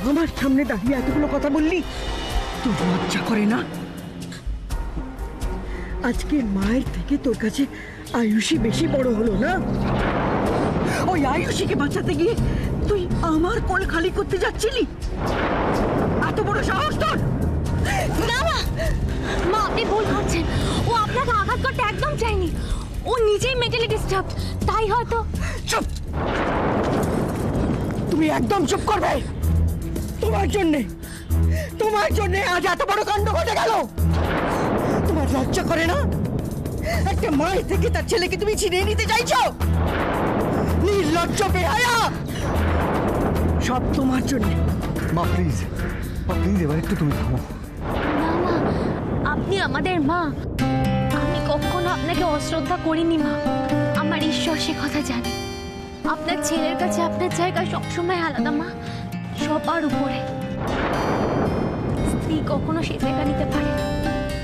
আমার সামনে দাঁড়িয়ে এতগুলো কথা বললি, তোর লজ্জা করে না? আজকে মায়ের থেকে তোর কাছে আয়ুষী বেশি বড় হলো না? ওই আয়ুষীকে বাঁচাতে গিয়ে তুই আমার কোল খালি করতে যাচ্ছিলি? এত বড় সাহস তোর! না না মা, আপনি ভুল করছেন। ও আপনাকে আঘাত করতে একদম চায়নি। ও নিজেই মেন্টালি ডিস্টার্ব, তাই হয়তো। চুপ! তুমি একদম চুপ করবে। তোমার জন্যে আজ এত বড় কাণ্ড ঘটে গেল। তোমার লজ্জা করে না? একটা মায়ের থেকে তার ছেলেকে তুমি ছিনিয়ে নিতে চাইছো? নির্লজ্জ বেহায়া! সব তোমার জন্য। মা প্লিজ, এবার একটু তুমি থামো। না মা, আপনি আমাদের মা। আমি কখনো আপনাকে অশ্রদ্ধা করিনি মা। আমার ঈশ্বর সে কথা জানে। আপনার ছেলের কাছে আপনার জায়গা সবসময় আলাদা মা, সবার উপরে। স্ত্রী কখনো সে জায়গা নিতে পারে না।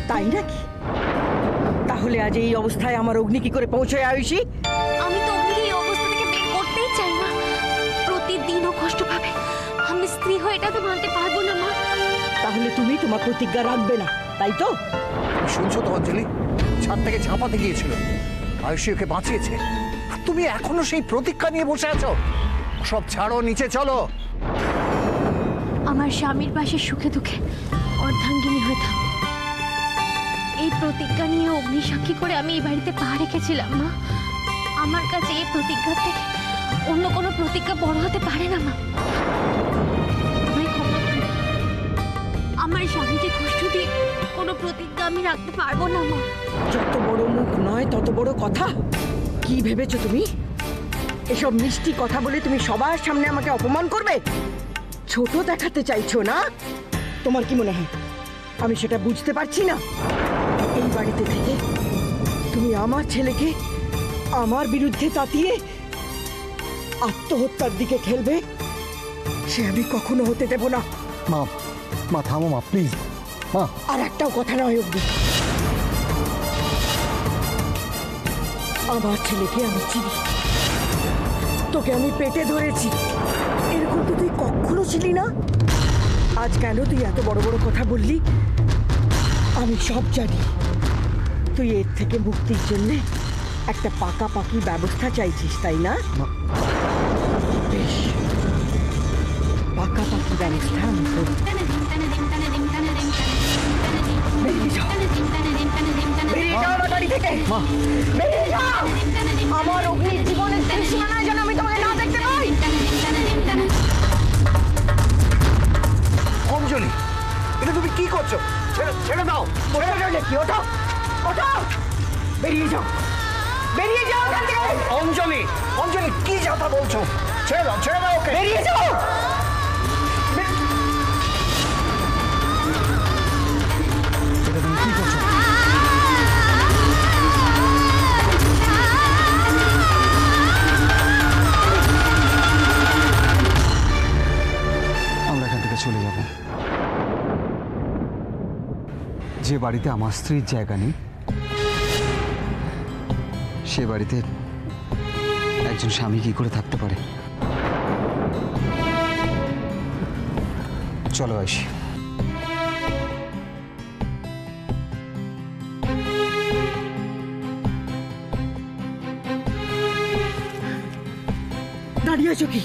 তাই নাকি? তাহলে আজ এই অবস্থায় আমার অগ্নি কি করে পৌঁছয় আয়ুষী? আমি তো অগ্নিকে এই অবস্থা থেকে বের করতেই চাই না। প্রতিদিন ও কষ্ট পাবে। আমি স্ত্রী হয়ে এটা তো মানতে পারবো না মা। তাহলে তুমি তোমার প্রতিজ্ঞা রাখবে না, তাই তো? শুনছো তো অঞ্জলি, ছাদ থেকে ঝাঁপাতে গিয়েছিল, আয়ুষী ওকে বাঁচিয়েছে, আর তুমি এখনো সেই প্রতিজ্ঞা নিয়ে বসে আছো। সব ছাড়ো, নিচে চলো। আমার স্বামীর পাশে সুখে দুঃখে অর্ধাঙ্গিনী হয়ে থাকবো, এই প্রতিজ্ঞা নিয়ে অগ্নিসাক্ষী করে আমি এই বাড়িতে পা রেখেছিলাম মা। আমার কাছে এই প্রতিজ্ঞা থেকে অন্য কোনো প্রতিজ্ঞা বড় হতে পারে না মা। আমায় ক্ষমা করো। আমার স্বামীকে কষ্ট দিয়ে কোনো প্রতিজ্ঞা আমি রাখতে পারবো না মা। যত বড় মুখ নয় তত বড় কথা। কি ভেবেছো তুমি? এসব মিষ্টি কথা বলে তুমি সবার সামনে আমাকে অপমান করবে? ছোট দেখাতে চাইছো না? তোমার কি মনে হয় আমি সেটা বুঝতে পারছি না? এই বাড়িতে থেকে তুমি আমার ছেলেকে আমার বিরুদ্ধে তাতিয়ে আত্মহত্যার দিকে ঠেলবে, সে আমি কখনো হতে দেব না। মা থামো মা, প্লিজ মা। আর একটাও কথা নয় অব্দি। আমার ছেলেকে আমি চিনি, তোকে আমি পেটে ধরেছি, এরকম তো তুই কখনো ছিলি না। আজ কেন তুই এত বড় বড় কথা বললি আমি সব জানি। তুই এর থেকে মুক্তির জন্য একটা পাকাপাকি ব্যবস্থা চাইছিস, তাই না? বেশ, পাকাপাকি ব্যবস্থা আমি করব। বেরিয়ে যাও, বেরিয়ে যাও আমার বাড়ি থেকে। বেরিয়ে যাও। আমার অগ্নির জীবনের ত্রিসীমানায় যেন আমি তোমাকে না দেখতে পাই। অঞ্জলি, এটা তুমি কি করছো? ছেড়ে দাও। কি ওঠো, ওঠো, বেরিয়ে যাও, বেরিয়ে যাও এখান থেকে। অঞ্জলি, কি কথা বলছো? ছেড়ে দাও ওকে। বেরিয়ে যাও। এটা তুমি কি করছো? আমরা এখান থেকে চলে যাব। যে বাড়িতে আমার স্ত্রীর জায়গা নেই, সে বাড়িতে একজন স্বামী কি করে থাকতে পারে? চলো আয়ুষী। দাঁড়িয়ে আছো কি?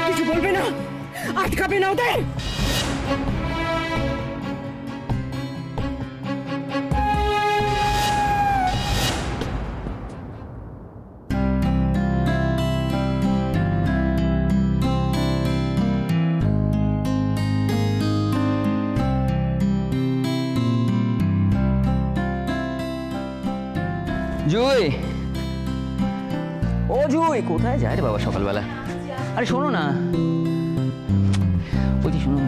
কিছু বলবে না? আটকাবে না ওদের? জুই, ও জুই, কোথায় যায় রে বাবা সকালবেলা? আরে শোনো না,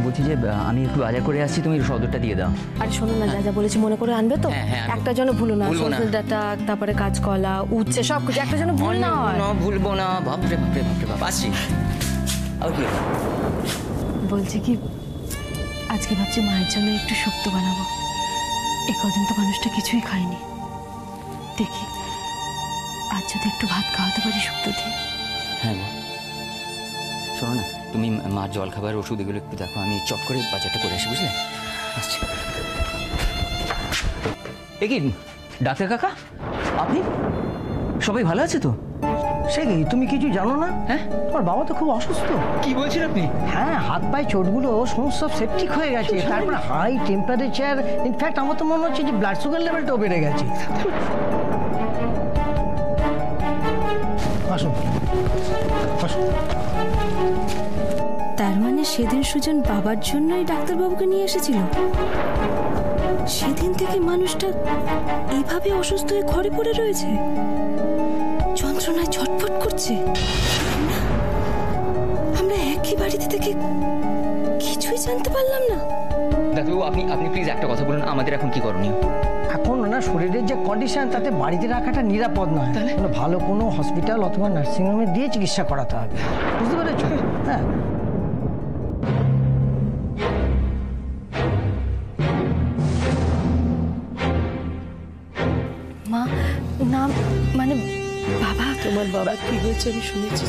বলছি যে আমি একটু বাজার করে আসছি, তুমি সদরটা দিয়ে দাও। আরে শোনো না, যা যা বলেছি মনে করে আনবে তো? একটা যেন ভুলো না। সজনে ডাঁটা, তারপরে কাঁচকলা, উচ্ছে, সব কিছু একটা যেন ভুল না হয়। ভুলবো না। বাপরে বাপরে বাপরে বাপ, আসছি। আর কি বলছি কি, আজকে ভাবছি মায়ের জন্য একটু শুক্তো বানাবো। এ কদিন তো মানুষটা কিছুই খায়নি। দেখি আজ যদি একটু ভাত খাওয়াতে পারি শুক্তো দিয়ে। হ্যাঁ, শোনো না, তুমি মার জল খাবার ওষুধ এগুলো একটু দেখো, আমি চট করে বাজারটা করে আসি, বুঝলে? আসছি। এ কি ডাক্তার কাকা, আপনি? সবাই ভালো আছে তো? সে কি, তুমি কিছু জানো না? হ্যাঁ, তোমার বাবা তো খুব অসুস্থ। কি বলছেন আপনি? হ্যাঁ, হাত পায়ে চোটগুলো সমস্ত সব সেপটিক হয়ে গেছে, তারপর হাই টেম্পারেচার, ইনফ্যাক্ট আমার তো মনে হচ্ছে যে ব্লাড সুগার লেভেলটাও বেড়ে গেছে। আসুন আসুন। তার মানে সেদিন সুজন বাবার জন্যই ডাক্তারবাবুকে নিয়ে এসেছিল। সেদিন থেকে মানুষটা এইভাবে অসুস্থ হয়ে ঘরে পড়ে রয়েছে, যন্ত্রণায় ছটফট করছে। আমরা একই বাড়িতে থেকে কিছুই জানতে পারলাম না। ডাক্তারবাবু, আপনি প্লিজ একটা কথা বলুন, আমাদের এখন কি করণীয়? এখন না শরীরের যে কন্ডিশন, তাতে বাড়িতে রাখাটা নিরাপদ নয়। মানে ভালো কোনো হসপিটাল অথবা নার্সিংহোমে দিয়ে চিকিৎসা করাতে হবে, বুঝতে পেরেছ? হ্যাঁ। মা, না মানে বাবা। তোমার বাবা কি হয়েছে আমি শুনেছি।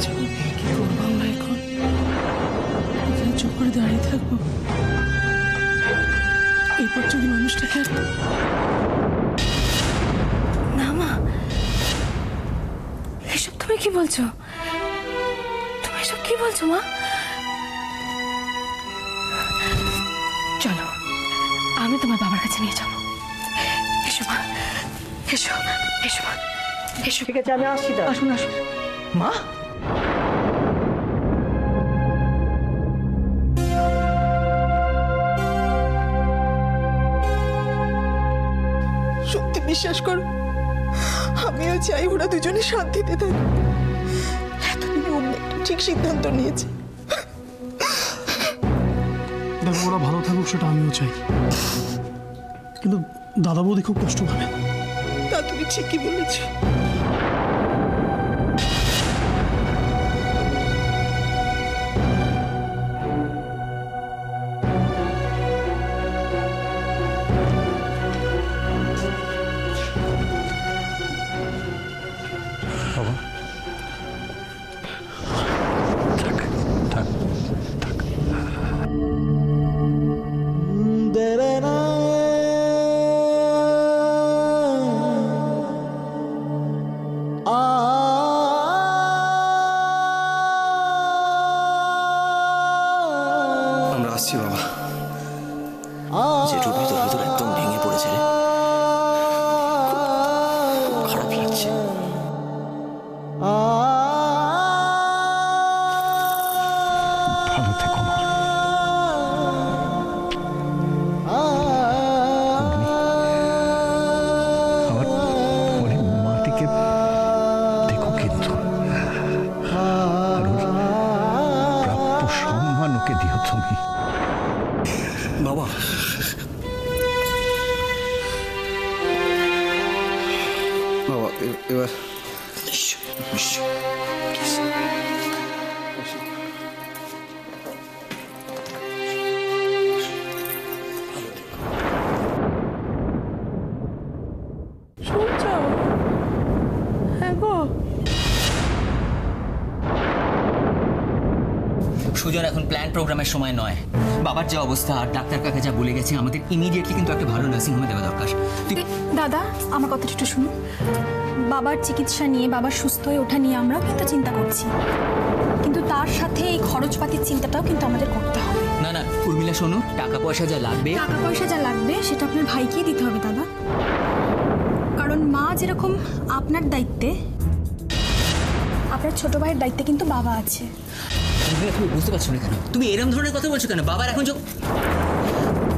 কি করবো আমরা এখন? এখানে চুপ করে দাঁড়িয়ে থাকবো? এরপর যদি মানুষটাকে না মা, এসব তুমি কি বলছো? তুমি এসব কি বলছো মা? চলো, আমি তোমার বাবার কাছে নিয়ে যাবো। এসো মা, এসো এসো মা, এসো। ঠিক আছে, আমি আসছি। আসুন আসুন। মা, সত্যি বিশ্বাস করো, আমিও চাই ওরা দুজনে শান্তিতে থাকে। এতদিনে অন্য একটা ঠিক সিদ্ধান্ত নিয়েছে। দেখো, ওরা ভালো থাকুক সেটা আমিও চাই, কিন্তু দাদা বৌদি খুব কষ্ট পাবে। তা তুমি ঠিকই বলেছো। বাবা থাক থাক থাক। আমরা আসছি বাবা। জেঠুর ভিতর ভিতর একদম ভেঙে পড়েছে রে, খুব খারাপ লাগছে। ভালো থেকো মা। আমার মাটিকে দেখো কিন্তু, আর ওর প্রাপ্য সম্মান ওকে দিও তুমি। বাবা, বাবা এবার শুনছো? হ্যাঁ গো। সুজন, এখন প্ল্যান প্রোগ্রামের সময় নয়। বাবার যে অবস্থা আর ডাক্তার কাকা যা বলে গেছে, আমাদের ইমিডিয়েটলি কিন্তু একটা ভালো নার্সিং হোমে দেওয়া দরকার। দাদা, আমার কথাটা একটু শুনুন। বাবার চিকিৎসা নিয়ে, বাবার সুস্থ হয়ে ওঠা নিয়ে আমরাও কিন্তু চিন্তা করছি, কিন্তু তার সাথে এই খরচপাতির চিন্তাটাও কিন্তু আমাদের করতে হবে। না না উর্মিলা, শোনো, টাকা পয়সা যা লাগবে, টাকা পয়সা যা লাগবে সেটা আপনার ভাইকেই দিতে হবে দাদা, কারণ মা যেরকম আপনার দায়িত্বে, আপনার ছোট ভাইয়ের দায়িত্বে কিন্তু বাবা আছে। উর্মিলা, তুমি বুঝতে পারছো না কেন? তুমি এরকম ধরনের কথা বলছো কেন? বাবার এখন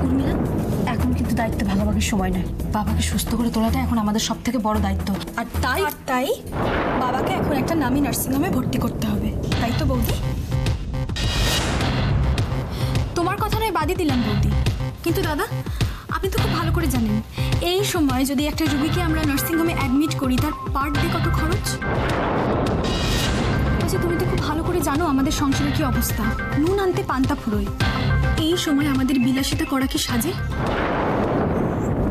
উর্মিলা, এখন কিন্তু দায়িত্ব ভাগাভাগির সময় নয়। বাবাকে সুস্থ করে তোলাটা এখন আমাদের সব থেকে বড় দায়িত্ব। আর তাই বাবাকে এখন একটা নামী নার্সিংহোমে ভর্তি করতে হবে, তাই তো বৌদি? তোমার কথা নয় বাদই দিলাম বৌদি, কিন্তু দাদা আপনি তো খুব ভালো করে জানেন এই সময় যদি একটা রোগীকে আমরা নার্সিংহোমে অ্যাডমিট করি তার পার ডে কত খরচ। আচ্ছা, তুমি তো খুব ভালো করে জানো আমাদের সংসারের কি অবস্থা, নুন আনতে পান্তা ফুরোয়। এই সময় আমাদের বিলাসিতা করা কি সাজে?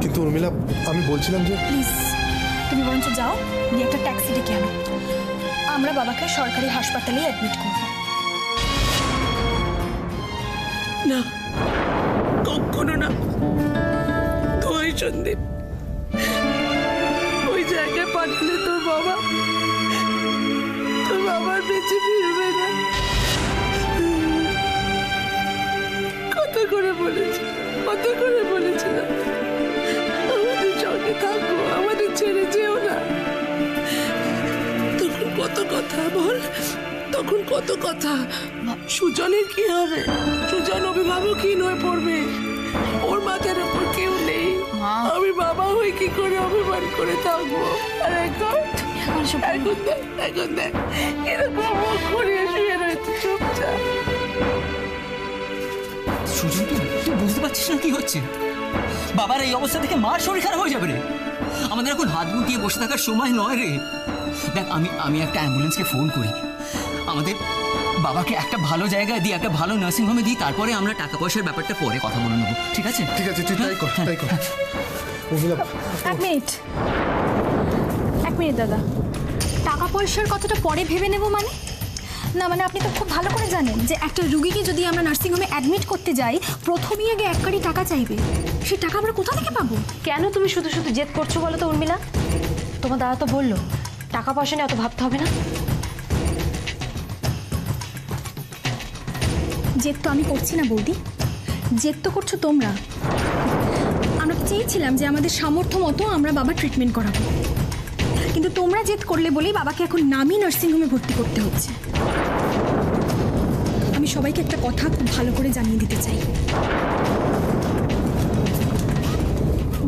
কিন্তু উর্মিলা, আমি বলছিলাম যে প্লিজ তুমি বরঞ্চ যাও, গিয়ে একটা ট্যাক্সি ডেকে আনো, আমরা বাবাকে সরকারি হাসপাতালে অ্যাডমিট করব। না, কখনো না। তোই সন্দীপ, ওই জায়গায় পাঠালে তোর বাবার বেঁচে ফিরবে না। কত করে বলেছিলাম আমাদের সঙ্গে থাকো, আমাদের ছেড়ে যেও না। তখন কত কথা বল, তখন কত কথা। সুজনের কি হবে? সুজন অভিভাবকহীন হয়ে পড়বে, ওর মাথার উপর কেউ নেই। আমি বাবা হয়ে কি করে অভিমান করে থাকবো? আর এখন দেখ এরকম মুখ ঘুরিয়ে শুয়ে রয়েছে চুপচাপ। সুজন, তুই বুঝতে পারছিস না কি হচ্ছে? বাবার এই অবস্থা থেকে মার শরীর খারাপ হয়ে যাবে রে। আমাদের এখন হাত গুটিয়ে বসে থাকার সময় নয় রে। দেখ, আমি একটা অ্যাম্বুলেন্সকে ফোন করি, আমাদের বাবাকে একটা ভালো জায়গায় দিই, একটা ভালো নার্সিং হোমে দিই, তারপরে আমরা টাকা পয়সার ব্যাপারটা পরে কথা বলে নেবো, ঠিক আছে? ঠিক আছে, তুই তাই কর। এক মিনিট দাদা, টাকা পয়সার কথাটা পরে ভেবে নেব মানে? না মানে আপনি তো খুব ভালো করে জানেন যে একটা রুগীকে যদি আমরা নার্সিংহোমে অ্যাডমিট করতে যাই, প্রথমেই আগে 1 কোটি টাকা চাইবে। সেই টাকা আমরা কোথা থেকে পাবো? কেন তুমি শুধু শুধু জেদ করছো বলো তো উর্মিলা? তোমার দাদা তো বললো টাকা পয়সা নিয়ে অত ভাবতে হবে না। জেদ তো আমি করছি না বৌদি, জেদ তো করছো তোমরা। আমরা চেয়েছিলাম যে আমাদের সামর্থ্য মতো আমরা বাবার ট্রিটমেন্ট করাবো, কিন্তু তোমরা জেদ করলে বলেই বাবাকে এখন নামি নার্সিংহোমে ভর্তি করতে হচ্ছে। আমি সবাইকে একটা কথা খুব ভালো করে জানিয়ে দিতে চাই।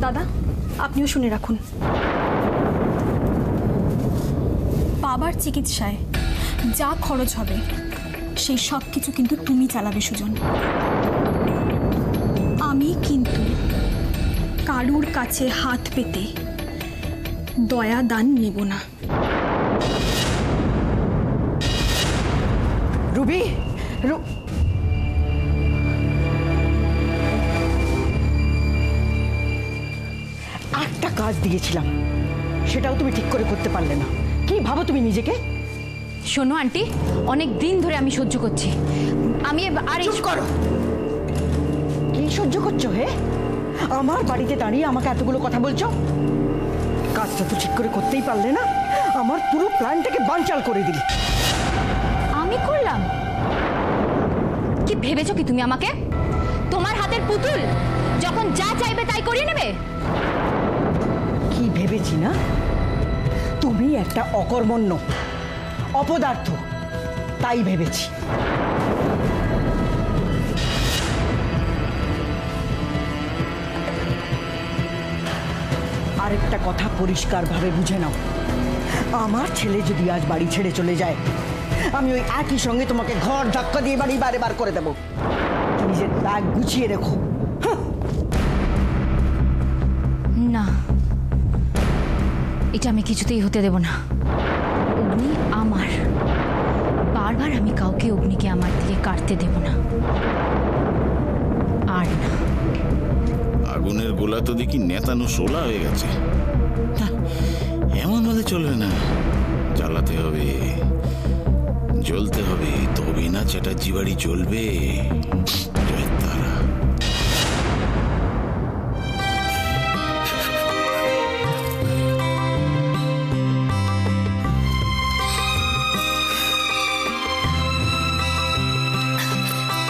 দাদা, আপনিও শুনে রাখুন, বাবার চিকিৎসায় যা খরচ হবে সেই সব কিছু কিন্তু তুমি চালাবে সুজন। আমি কিন্তু কারুর কাছে হাত পেতে দয়া দান নেব না। রুবি, একটা কাজ দিয়েছিলাম, সেটাও তুমি ঠিক করে করতে পারলে না। কি ভাবো তুমি নিজেকে? শোনো আন্টি, অনেক দিন ধরে আমি সহ্য করছি। আমি আর চুপ করো। কি সহ্য করছো হে? আমার বাড়িতে দাঁড়িয়ে আমাকে এতগুলো কথা বলছো? কাজটা তো ঠিক করে করতেই পারলে না, আমার পুরো প্ল্যানটাকে বানচাল করে দিলি। আমি করলাম? কি ভেবেছো কি তুমি আমাকে তোমার হাতের পুতুল, যখন যা চাইবে তাই করিয়ে নেবে? কি ভেবেছি না, তুমি একটা অকর্মণ্য অপদার্থ, তাই ভেবেছি। আরেকটা কথা পরিষ্কারভাবে বুঝে নাও, আমার ছেলে যদি আজ বাড়ি ছেড়ে চলে যায়, আমি ওই একই সঙ্গে তোমাকে ঘর ধাক্কা দিয়ে বাড়ি বারে বার করে দেবো। নিজের ব্যাগ গুছিয়ে রেখো। না, এটা আমি কিছুতেই হতে দেব না। অগ্নি আমার, বারবার আমি কাউকে অগ্নিকে আমার দিকে কাটতে দেব না। আর না, আগুনের গোলা তো দেখি নেতানো শোলা হয়ে গেছে। এমন হলে চলবে না, জ্বালাতে হবে, জ্বলতে হবে, তবে না চ্যাটার্জি বাড়ি চলবে। জয় তারা।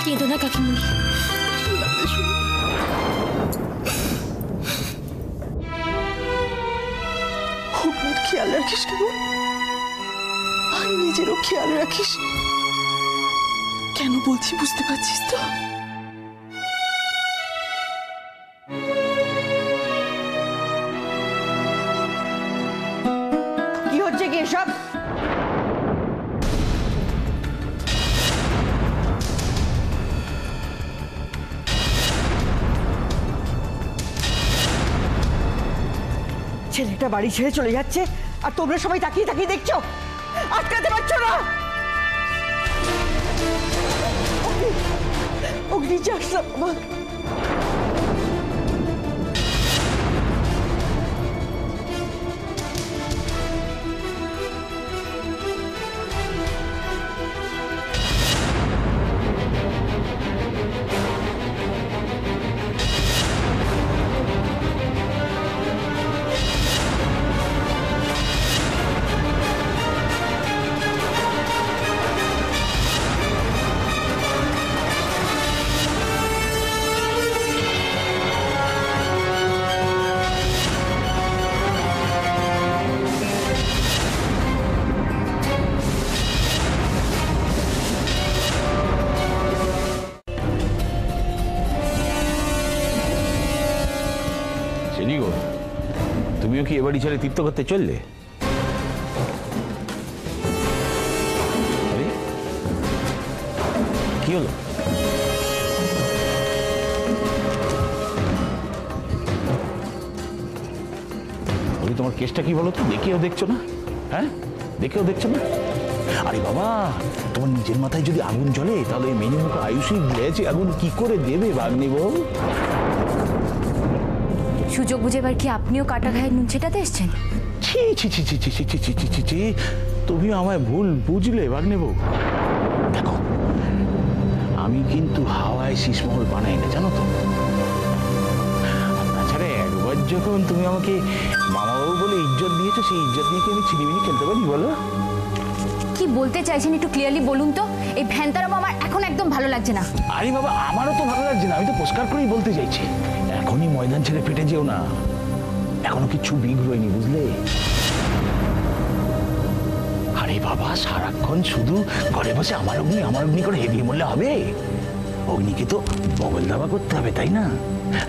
কেঁদো না কাকিমুনি, অগ্নির খেয়াল রাখিস কি বল, আর নিজেরও খেয়াল রাখিস। কেন বলছি বুঝতে পারছিস তো? কি হচ্ছে কি এসব? ছেলেটা বাড়ি ছেড়ে চলে যাচ্ছে আর তোমরা সবাই তাকিয়ে তাকিয়ে দেখছো, আটকাতে পারছো না। অগ্নি যাস না বাবা। গো, তুমিও কি এবারই ছেড়ে তীর্থ করতে চললে? আরে, কি হলো? তোমার কেসটা কি বলো তো? দেখেও দেখছো না? হ্যাঁ, দেখেও দেখছো না? আরে বাবা, তোমার নিজের মাথায় যদি আগুন জ্বলে তাহলে এই মেনে মুখে আয়ুষী লেছে আগুন কি করে দেবে ভাগ্নি বউ? সুযোগ বুঝে এবার কি আপনিও কাটা ঘায়ে নুন ছেটাতে এসছেন? ছি ছি ছি ছি ছি ছি ছি ছি ছি ছি, তুমি আমায় ভুল বুঝলে ভাগ্নে বউ। দেখো, আমি কিন্তু হাওয়ায় শীষমহল বানাই না, জানো তো। তাছাড়া একবার যখন তুমি আমাকে মামা বাবু বলে ইজ্জত দিয়েছো, সেই ইজ্জত নিয়ে কি আমি ছিনিমিনি খেলতে পারি বলো? কি বলতে চাইছেন একটু ক্লিয়ারলি বলুন তো। এই ভ্যানতারাম আমার এখন একদম ভালো লাগছে না। আরে বাবা, আমারও তো ভালো লাগছে না, আমি তো পরিষ্কার করেই বলতে চাইছি। এখনই ময়দান ছেড়ে ফেটে যেও না, এখনো কিছু বিগড়য়নি, বুঝলে? আরে বাবা, সারাক্ষণ শুধু ঘরে বসে আমার অগ্নি করে হেভিয়ে বললে হবে? অগ্নিকে তো বগল দাবা করতে হবে, তাই না?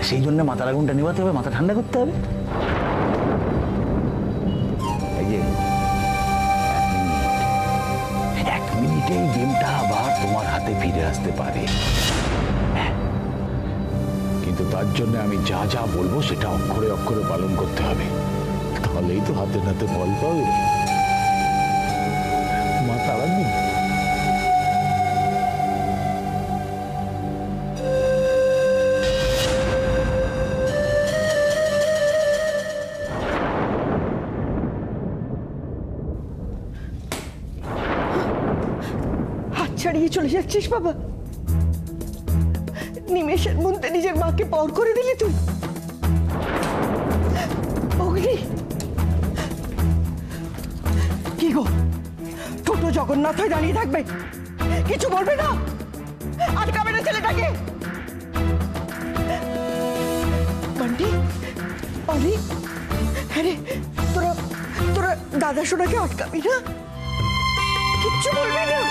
সেই জন্য মাথার আগুনটা নেভাতে হবে, মাথা ঠান্ডা করতে হবে। এই যে 1 মিনিটে এই গেমটা আবার তোমার হাতে ফিরে আসতে পারে, কিন্তু তার জন্য আমি যা যা বলবো সেটা অক্ষরে অক্ষরে পালন করতে হবে, তাহলেই তো হাতে নাতে ফল পাবে। মা তারানি, হাত ছাড়িয়ে চলে যাচ্ছিস বাবা? নিমেষের মধ্যে নিজের মাকে পর করে দিলি তুই। অগ্নি, কি গো, ছোট জগন্নাথ হয়ে দাঁড়িয়ে থাকবে, কিছু বলবে না? আটকাবে না ছেলেটাকে? বান্টি, অলি, হ্যাঁ রে, তোরা দাদা সোনাকে আটকাবি না? কিচ্ছু বলবি না?